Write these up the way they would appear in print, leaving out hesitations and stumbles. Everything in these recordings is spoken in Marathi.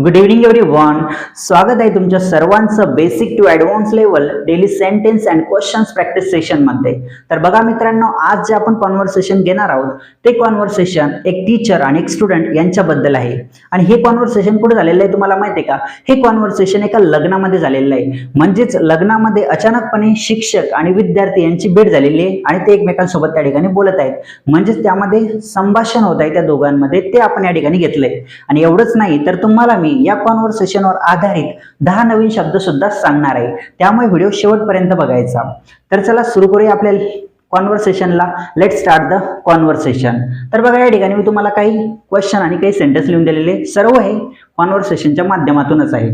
Good evening everyone. स्वागत आहे तुमच्या सर्वांचं basic to advance level daily sentence and questions practice session मध्ये. तर बघा मित्रांनो, आज जे आपण कॉन्व्हर्सेशन घेणार आहोत ते कॉन्व्हर्सेशन एक टीचर आणि एक स्टुडंट यांच्याबद्दल आहे. आणि हे कॉन्व्हर्सेशन कुठे झालेलं आहे तुम्हाला माहिती आहे का? हे कॉन्व्हर्सेशन एका लग्नामध्ये झालेलं आहे. म्हणजेच लग्नामध्ये अचानकपणे शिक्षक आणि विद्यार्थी यांची भेट झालेली आहे आणि ते एकमेकांसोबत त्या ठिकाणी बोलत आहेत. म्हणजेच त्यामध्ये संभाषण होत आहे त्या दोघांमध्ये, ते आपण या ठिकाणी घेतलंय. आणि एवढंच नाही तर तुम्हाला मी या कॉन्व्हर्सेशनवर आधारित 10 नवीन शब्द सुद्धा सांगणार आहे. त्यामुळे व्हिडिओ शेवटपर्यंत बघायचा. तर चला सुरू करूया आपल्या कॉन्व्हर्सेशनला. Let start the conversation. तर बघा, या ठिकाणी मी तुम्हाला काही क्वेश्चन आणि काही सेंटेन्स लिहून दिलेले, सर्व हे कॉन्व्हर्सेशनच्या माध्यमातूनच आहे.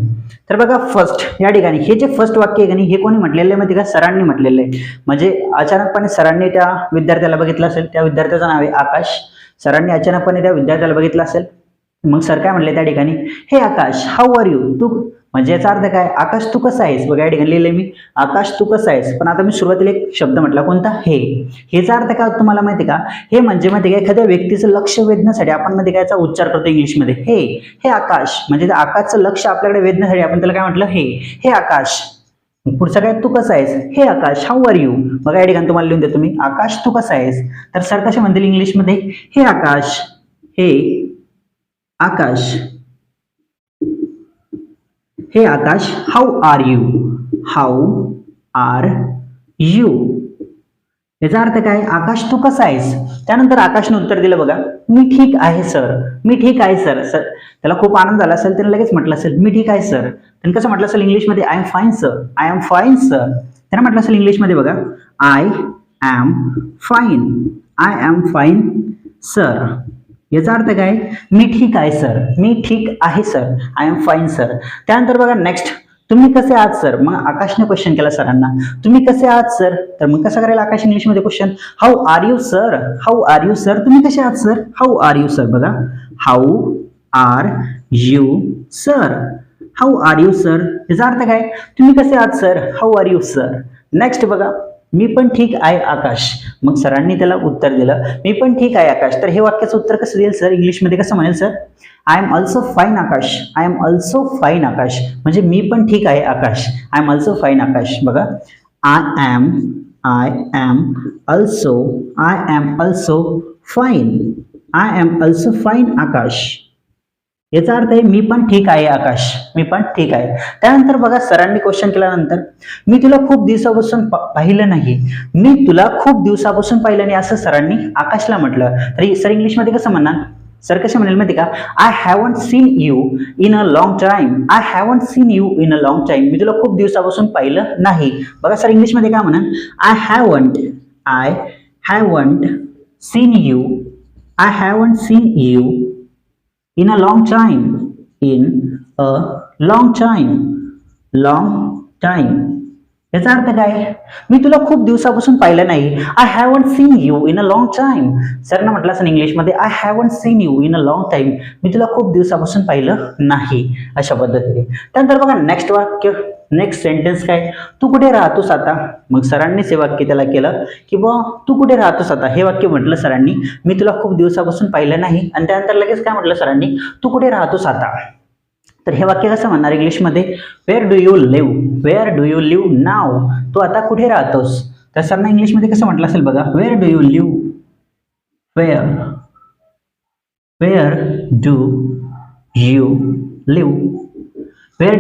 तर बघा, फर्स्ट या ठिकाणी हे जे फर्स्ट वाक्य आहे हे कोणी म्हटलेलं आहे माहिती का? सरांनी म्हटलेलं आहे. म्हणजे अचानकपणे सरांनी त्या विद्यार्थ्याला बघितलं असेल. त्या विद्यार्थ्याचं नाव आहे आकाश. सरांनी अचानकपणे त्या विद्यार्थ्याला बघितलं असेल. मग सर काय म्हटले त्या ठिकाणी? हे आकाश, हाऊ आर यू? तू म्हणजे याचा अर्थ काय? आकाश तू कसा आहेस? बघा या ठिकाणी लिहिलंय मी, आकाश तू कसा आहेस. पण आता मी सुरुवातीला एक शब्द म्हटला, कोणता? हे. हेचा अर्थ काय तुम्हाला माहिती का? हे म्हणजे माहिती का, एखाद्या व्यक्तीचं लक्ष वेधण्यासाठी आपण मध्ये कायचा उच्चार करतो इंग्लिशमध्ये, हे. हे आकाश म्हणजे आकाशचं लक्ष आपल्याकडे वेधण्यासाठी आपण त्याला काय म्हटलं? हे. हे आकाश. पुढचं काय? तू कसा आहेस? हे आकाश, हाऊ आर यू? बघा या ठिकाणी तुम्हाला लिहून देतो मी, आकाश तू कसा आहेस. तर सर कसे म्हणतील इंग्लिशमध्ये? हे आकाश, हे आकाश, हे Akash, how are you? How are you. याचा अर्थ काय? आकाश तू कसा आहेस. त्यानंतर आकाशने उत्तर दिलं बघा, मी ठीक आहे सर. मी ठीक आहे सर. सर त्याला खूप आनंद झाला असेल, त्याने लगेच म्हटलं असेल मी ठीक आहे सर. त्याने कसं म्हटलं असेल इंग्लिशमध्ये? I am fine sir. I am fine sir. त्याने म्हटलं असेल इंग्लिशमध्ये बघा, I am fine. I am fine sir. याचा अर्थ काय? मी ठीक आहे सर. मी ठीक आहे sir. I am fine sir. त्यानंतर बघा नेक्स्ट, तुम्ही कसे आहात सर. मग आकाशने क्वेश्चन केला सरांना, तुम्ही कसे आहात सर. तर मग कसं करायला आकाश इंग्लिशमध्ये question? How are you sir. How are you sir. तुम्ही कसे आहात sir. How are you sir. बघा, how are you sir. How are you sir. याचा अर्थ काय? तुम्ही कसे आहात sir. How are you sir. Next बघा, मी पण ठीक आहे आकाश. मग सरांनी त्याला उत्तर दिलं, मी पण ठीक आहे आकाश. तर हे वाक्याचं उत्तर कसं देईल सर? इंग्लिशमध्ये कसं म्हणेल sir? I am also fine Akash. I am also fine Akash. म्हणजे मी पण ठीक आहे Akash. I am also fine Akash. बघा, I am also fine. I am also fine Akash. याचा अर्थ आहे मी पण ठीक आहे आकाश. मी पण ठीक आहे. त्यानंतर बघा, सरांनी क्वेश्चन केल्यानंतर, मी तुला खूप दिवसापासून पाहिलं नाही. मी तुला खूप दिवसापासून पाहिलं नाही असं सरांनी आकाशला म्हटलं. तर सर इंग्लिशमध्ये कसं म्हणणार? सर कसे म्हणाल माहिती का? I haven't seen you in a long time. I haven't seen you in a long time. मी तुला खूप दिवसापासून पाहिलं नाही. बघा सर इंग्लिशमध्ये काय म्हणाल? I haven't seen you. I haven't seen you in a long time. In a long time. Long time. याचा अर्थ काय? मी तुला खूप दिवसापासून पाहिलं नाही. I haven't seen you in a long time. सरनं म्हटलं असं इंग्लिशमध्ये, I haven't seen you in a long time. मी तुला खूप दिवसापासून पाहिलं नाही, अशा पद्धतीने. त्यानंतर बघा नेक्स्ट वाक्य, नेक्स्ट सेंटेन्स काय? तू कुठे राहतोस आता. मग सरांनीच हे वाक्य त्याला केलं की बा तू कुठे राहतोस आता. हे वाक्य म्हटलं सरांनी, मी तुला खूप दिवसापासून पाहिलं नाही. आणि त्यानंतर लगेच काय म्हटलं सरांनी? तू कुठे राहतोस आता. तर हे वाक्य कसं म्हणणार इंग्लिशमध्ये? Where do you live. Where do you live now. तू आता कुठे राहतोस. तर सरांना इंग्लिशमध्ये कसं म्हटलं असेल बघा, where do you live. Where do you live. Where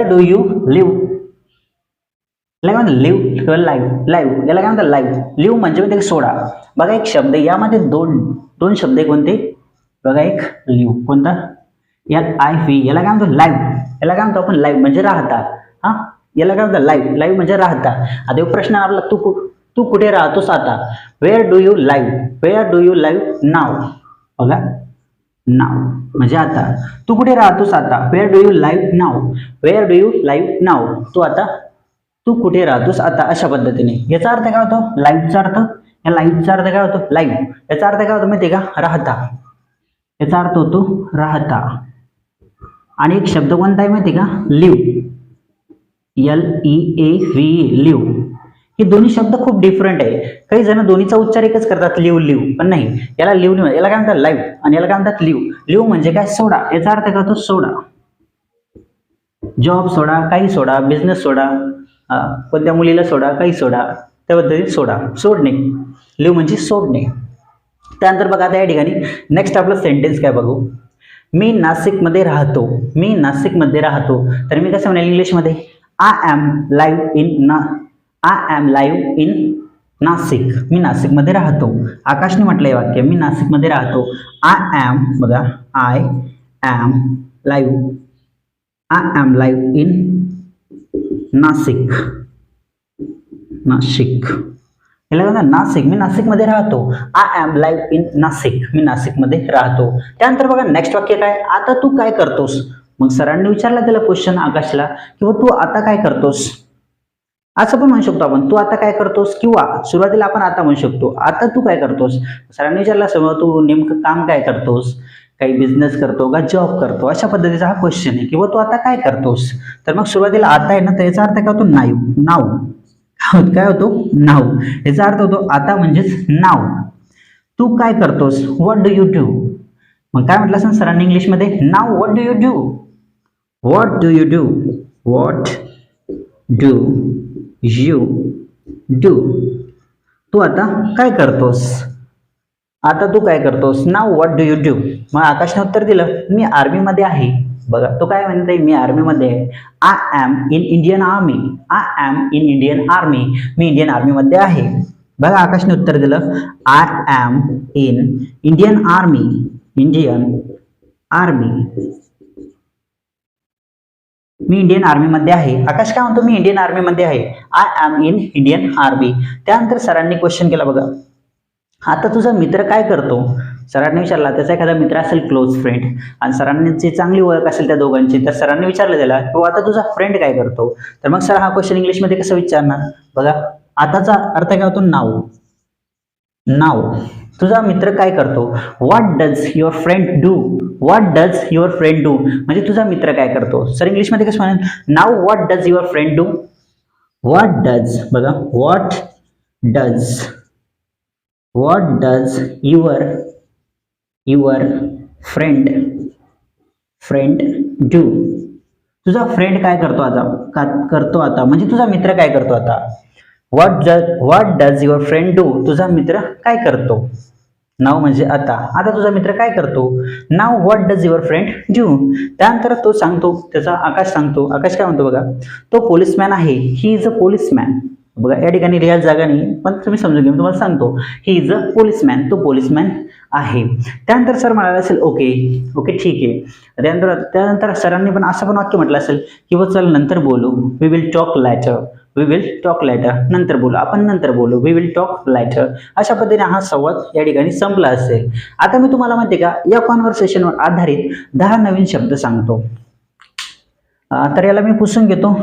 do you live. याला काय म्हणतात? लिव्ह किंवा लाईव्ह. लाईव्ह याला काय म्हणतात? लाईव्ह. लिव्ह म्हणजे ते सोडा. बघा एक शब्द, यामध्ये दोन शब्द आहे. कोणते? बघा, एक लिव्ह, कोणता? LIV. याला काय म्हणतो? लाईव्ह. याला काय म्हणतो आपण? लाईव्ह म्हणजे राहता. हा, याला काय म्हणतात? लाईव्ह. लाईव्ह म्हणजे राहता. आता एक प्रश्न आपला, तू कुठे राहतोस आता. Where do you live. Where do you live now. बघा, नाव म्हणजे आता. तू कुठे राहतोस आता. Where do you live now. Where do you live now. तू कुठे राहतोस आता, अशा पद्धतीने. याचा अर्थ काय होतो? लाईव्हचा अर्थ, या लाईव्हचा अर्थ काय होतो? लाईव्ह. याचा अर्थ काय होतो माहिती आहे का? राहता. याचा अर्थ होतो राहता. आणि एक शब्द कोणता आहे माहिती आहे का? लिव्ह. LEAVE. लिव्ह. हे दोन्ही शब्द खूप डिफरंट आहे. काही जण दोन्हीचा उच्चार एकच करतात, लिव लिव, पण नाही, याला लिव नाही, याला काय म्हणतात लाईव्ह, आणि याला काय म्हणतात लिव. लिव म्हणजे काय, सोडा, याचा अर्थ काय होतो सोडा. जॉब सोडा, काही सोडा, बिझनेस सोडा, कोणत्या मुलीला सोडा, काही सोडा, त्या पद्धतीने सोडा, सोडणे. लिव म्हणजे सोडणे. त्यानंतर बघा आता या ठिकाणी नेक्स्ट आपलं सेंटेन्स काय बघू. मी नाशिकमध्ये राहतो. मी नाशिकमध्ये राहतो, तर मी कसं म्हणेल इंग्लिशमध्ये, I am live in Nashik. मी नाशिकमध्ये राहतो. आकाशने म्हटलंय हे वाक्य, मी नाशिकमध्ये राहतो. आय एम, बघा, I am live in Nashik. याला बघा, नाशिक, मी नाशिकमध्ये राहतो. I am live in Nashik. मी नाशिकमध्ये राहतो. त्यानंतर बघा नेक्स्ट वाक्य काय, आता तू काय करतोस. मग सरांनी विचारला त्याला क्वेश्चन आकाशला, किंवा तू आता काय करतोस, असं पण म्हणू शकतो आपण, तू आता काय करतोस, किंवा सुरुवातीला आपण आता म्हणू शकतो, आता तू काय करतोस. सरांनी विचारला समजा तू नेमकं काम काय करतोस, काही बिझनेस करतो का जॉब करतो, अशा पद्धतीचा हा क्वेश्चन आहे. किंवा तू आता काय करतोस, तर मग सुरुवातीला आता आहे ना, तर याचा अर्थ काय होतो, नाव. काय होतो, नाव. याचा अर्थ होतो आता म्हणजेच नाव. तू काय करतोस, व्हॉट डू यू डू. मग काय म्हटलं असं सरांनी इंग्लिशमध्ये, now what do you do. What do you do. What do you do. तू आता काय करतोस. आता तू काय करतोस, now what do you do. मग आकाशने उत्तर दिलं, मी आर्मीमध्ये आहे. बघा तो काय म्हणते, मी आर्मीमध्ये आहे. I am in Indian army. I am in Indian army. मी इंडियन आर्मीमध्ये आहे. बघा आकाशने उत्तर दिलं, I am in Indian army. Indian army. मी इंडियन आर्मीमध्ये आहे. आकाश काय म्हणतो, मी इंडियन आर्मीमध्ये आहे. I am in Indian army. त्यानंतर सरांनी क्वेश्चन केला बघा, आता तुझा मित्र काय करतो. सरांनी विचारला, त्याचा एखादा मित्र असेल क्लोज फ्रेंड, आणि सरांची चांगली ओळख असेल त्या दोघांची, तर सरांनी विचारलं त्याला, किंवा आता तुझा फ्रेंड काय करतो. तर मग सर हा क्वेश्चन इंग्लिशमध्ये कसं विचारणार. बघा आताचा अर्थ काय होतो, नाव. तुझा मित्र काय करतो. What does your friend do. What does your friend do म्हणजे तुझा मित्र काय करतो. सर इंग्लिशमध्ये कसं म्हणेल, now what does your friend do. What does, बघा, what does your friend do. तुझा फ्रेंड काय करतो आता म्हणजे तुझा मित्र काय करतो आता. What does your friend do. तुझा मित्र काय करतो. नाव म्हणजे आता तुझा मित्र काय करतो. Now what does your friend do. त्यानंतर तो सांगतो, त्याचा आकाश सांगतो. आकाश काय म्हणतो बघा, तो पोलिसमॅन आहे. He is a policeman. बघा या ठिकाणी लिहायला जागा नाही, पण तुम्ही समजून घ्या, मी तुम्हाला सांगतो. He is a policeman. तो पोलिसमॅन आहे. त्यानंतर सर म्हणाले असेल, ओके ठीक आहे. त्यानंतर सरांनी पण असं पण वाक्य म्हटलं असेल, किंवा चल नंतर बोलू. We will talk later. नंतर बोलू, आपण नंतर बोलू. We will talk later. अशा पद्धतीने हा संवाद या ठिकाणी संपला असेल. आता मी तुम्हाला माहिती का, या कॉन्व्हर्सेशनवर आधारित 10 नवीन शब्द सांगतो. तर याला मी पुसून घेतो,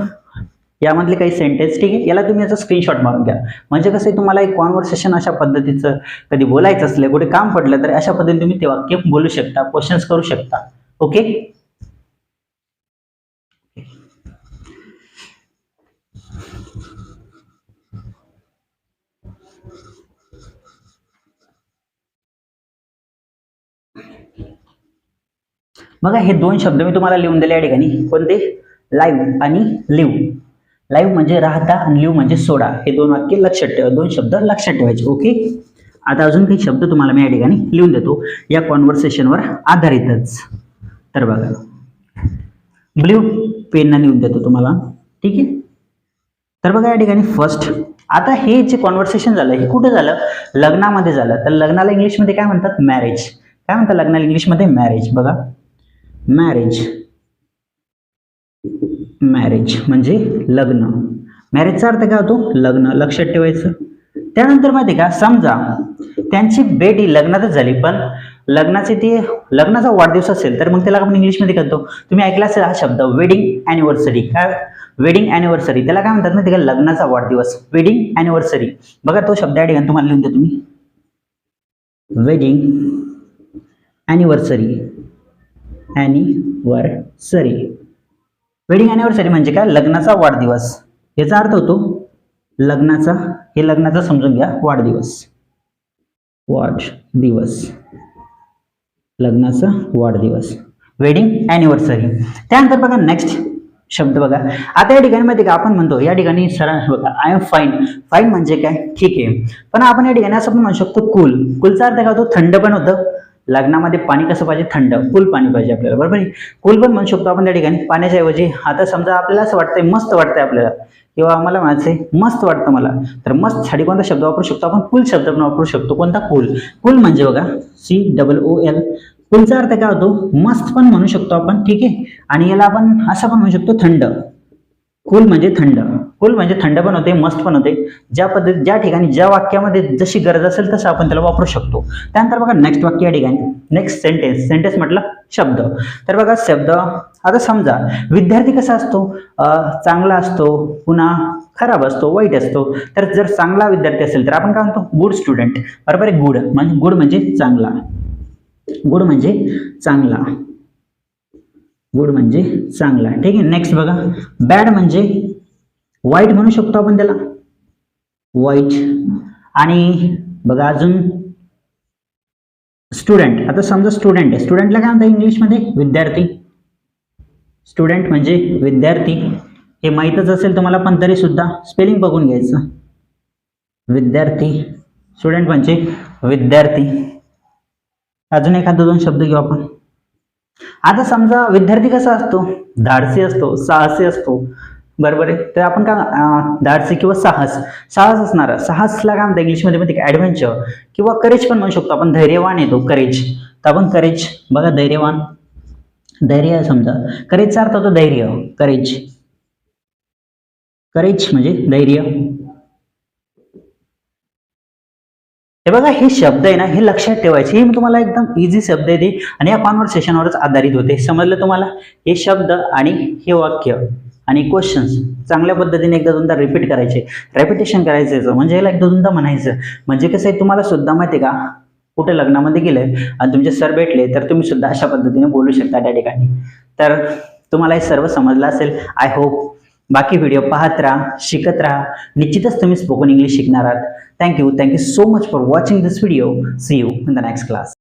यामधले काही सेंटेन्स. ठीक आहे, याला तुम्ही याचा स्क्रीनशॉट मारून घ्या. म्हणजे कसं आहे, तुम्हाला एक कॉन्व्हर्सेशन अशा पद्धतीचं कधी बोलायचं असलं, कुठे काम पडलं, तर अशा पद्धतीने तुम्ही ते वाक्य बोलू शकता, क्वेश्चन्स करू शकता. ओके. बघा हे 2 शब्द मी तुम्हाला लिहून दिले या ठिकाणी. कोणते, लाईव्ह आणि लिव्ह. लाईव्ह म्हणजे राहता आणि लिव्ह म्हणजे सोडा. हे 2 वाक्य लक्षात ठेवा, 2 शब्द लक्षात ठेवायचे. ओके. आता अजून काही शब्द तुम्हाला मी या ठिकाणी लिहून देतो, या कॉन्व्हर्सेशनवर आधारितच. तर बघा, ब्ल्यू पेनने लिहून देतो तुम्हाला. ठीक आहे. तर बघा या ठिकाणी फर्स्ट, आता हे जे कॉन्व्हर्सेशन झालं हे कुठे झालं, लग्नामध्ये झालं. तर लग्नाला इंग्लिशमध्ये काय म्हणतात, मॅरेज. काय म्हणतात लग्नाला इंग्लिशमध्ये, मॅरेज. बघा मॅरेज म्हणजे लग्न. मॅरेजचा अर्थ काय होतो, लग्न. लक्षात ठेवायचं. त्यानंतर माहिती का, समजा त्यांची भेट ही लग्नातच झाली, पण लग्नाचा वाढदिवस असेल, तर मग त्याला आपण इंग्लिशमध्ये करतो. तुम्ही ऐकला असेल हा शब्द, वेडिंग अॅनिव्हर्सरी. काय, वेडिंग अॅनिव्हर्सरी, त्याला काय म्हणतात ना, ते लग्नाचा वाढदिवस, वेडिंग अॅनिव्हर्सरी. बघा तो शब्द या ठिकाणी तुम्हाला लिहून देतो मी, वेडिंग अॅनिव्हर्सरी. वेडिंग अॅनिव्हर्सरी म्हणजे काय, लग्नाचा वाढदिवस. याचा अर्थ होतो लग्नाचा, हे लग्नाचा समजून घ्या, वाढदिवस, वाढदिवस, लग्नाचा वाढदिवस, वेडिंग अॅनिव्हर्सरी. त्यानंतर बघा नेक्स्ट शब्द बघा. आता या ठिकाणी माहिती का आपण म्हणतो, या ठिकाणी सरळ बघा, आय एम फाईन. फाईन म्हणजे काय, ठीक आहे. पण आपण या ठिकाणी असं पण म्हणू शकतो कूल. कूलचा अर्थ काय होतो, थंड पण होतं. लग्नामध्ये पाणी कसं पाहिजे, थंड, कूल पाणी पाहिजे आपल्याला, बरोबर आहे. कूल पण म्हणू शकतो आपण त्या ठिकाणी पाण्याच्या ऐवजी. आता समजा आपल्याला असं वाटतंय, मस्त वाटतंय आपल्याला, किंवा आम्हाला म्हणायचंय मस्त वाटतं मला, तर मस्त साठी कोणता शब्द वापरू शकतो आपण, कूल शब्द पण वापरू शकतो. कोणता, कूल. कूल म्हणजे बघा COOL. कूलचा अर्थ काय होतो, मस्त पण म्हणू शकतो आपण, ठीक आहे. आणि याला आपण असं पण म्हणू शकतो, थंड. कूल म्हणजे थंड. कूल म्हणजे थंड पण होते, मस्त पण होते. ज्या पद्धती, ज्या ठिकाणी, ज्या वाक्यामध्ये जशी गरज असेल तसं आपण त्याला वापरू शकतो. त्यानंतर बघा नेक्स्ट वाक्य या ठिकाणी, नेक्स्ट सेंटेन्स. सेंटेन्स म्हटलं शब्द. तर बघा शब्द, आता समजा विद्यार्थी कसा असतो, चांगला असतो, पुन्हा खराब असतो, वाईट असतो. तर जर चांगला विद्यार्थी असेल तर आपण काय म्हणतो, गुड स्टुडंट, बरोबर आहे. गुड म्हणजे चांगला, गुड म्हणजे चांगला, गुड म्हणजे चांगला, ठीक आहे. नेक्स्ट बघा, बॅड म्हणजे वाईट म्हणू शकतो आपण त्याला, वाईट. आणि बघा अजून स्टुडंट. आता समजा स्टुडंट आहे, स्टुडंटला काय म्हणतात इंग्लिशमध्ये, विद्यार्थी. स्टुडंट म्हणजे विद्यार्थी, हे माहीतच असेल तुम्हाला, पण तरी सुद्धा स्पेलिंग बघून घ्यायचं. विद्यार्थी, स्टुडंट म्हणजे विद्यार्थी. अजून एखादा दोन शब्द घेऊ आपण. आता समजा विद्यार्थी कसा असतो, धाडसी असतो, साहसी असतो, बरोबर आहे. तर आपण काय, धाडसी किंवा साहस असणार. साहसला काय म्हणतात इंग्लिशमध्ये माहिती का, ॲडव्हेंचर, किंवा करेज पण म्हणू शकतो आपण. धैर्यवान येतो, करेज. तर आपण करेज, बघा धैर्यवान, धैर्य. समजा करेजचा अर्थ होतो धैर्य, करेज. करेज म्हणजे धैर्य. हे बघा, हे शब्द आहे ना, हे लक्षात ठेवायचे. हे मी तुम्हाला एकदम इझी शब्द आहे ते, आणि या कॉन्व्हर्सेशनवरच आधारित होते. समजलं तुम्हाला. हे शब्द आणि हे वाक्य आणि क्वेश्चन्स चांगल्या पद्धतीने एकदा दोनदा रिपीट करायचे, रेपिटेशन करायचं, म्हणजे याला एकदा दोनदा म्हणायचं. म्हणजे कसं आहे, तुम्हाला सुद्धा माहिती आहे का, कुठे लग्नामध्ये गेले आणि तुमचे सर भेटले तर तुम्ही सुद्धा अशा पद्धतीने बोलू शकता त्या ठिकाणी. तर तुम्हाला हे सर्व समजलं असेल, आय होप. बाकी व्हिडिओ पाहत राहा, शिकत राहा, निश्चितच तुम्ही स्पोकन इंग्लिश शिकणार आहात. Thank you so much for watching this video. See you in the next class.